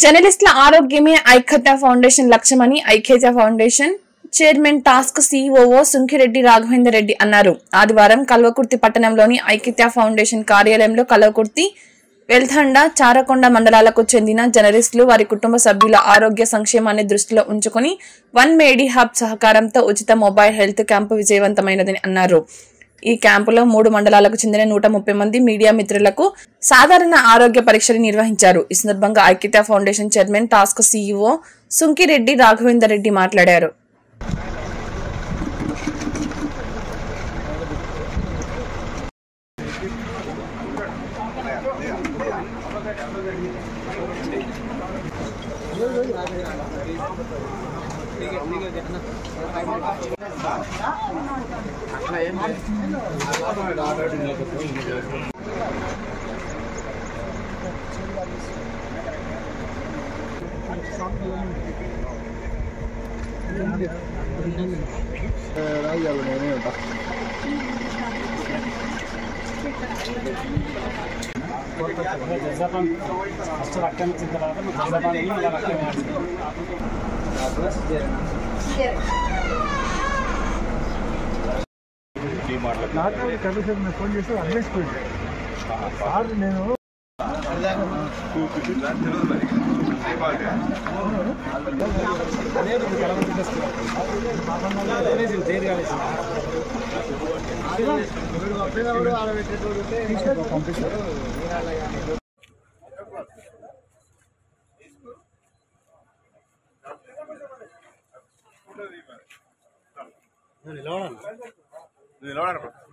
జర్నలిస్టుల ఆరోగ్యమే ఐక్యత ఫౌండేషన్ లక్ష్యమని ఐక్యత foundation chairman task CEO Sunkireddy Raghavender Reddy అన్నారు. ఆదివారం కల్వకుర్తి పట్టణంలోని ఐక్యత ఫౌండేషన్ కార్యాలయంలో కల్వకుర్తి, వెల్తండ, చారకొండ మండలాలకు చెందిన జర్నలిస్టులు వారి కుటుంబ సభ్యుల ఆరోగ్య సంక్షేమాన్ని దృష్టిలో ఉంచుకుని వన్ మేడి హబ్ సహకారంతో ఉచిత మొబైల్ హెల్త్ క్యాంపు విజయవంతమైనదని అన్నారు. ఈ క్యాంపులో 3 మండలాలకు చెందిన 130 మంది మీడియా మిత్రులకు సాధారణ ఆరోగ్య పరీక్షలు నిర్వహించారు. ఈ సందర్భంగా ఐక్యత foundation chairman task CEO Sunkireddy Raghavender Reddy మాట్లాడారు. కమిషన్ ఫోన్ చేసి అడ్రస్ పోయింది సార్ నేను నిలవడానికి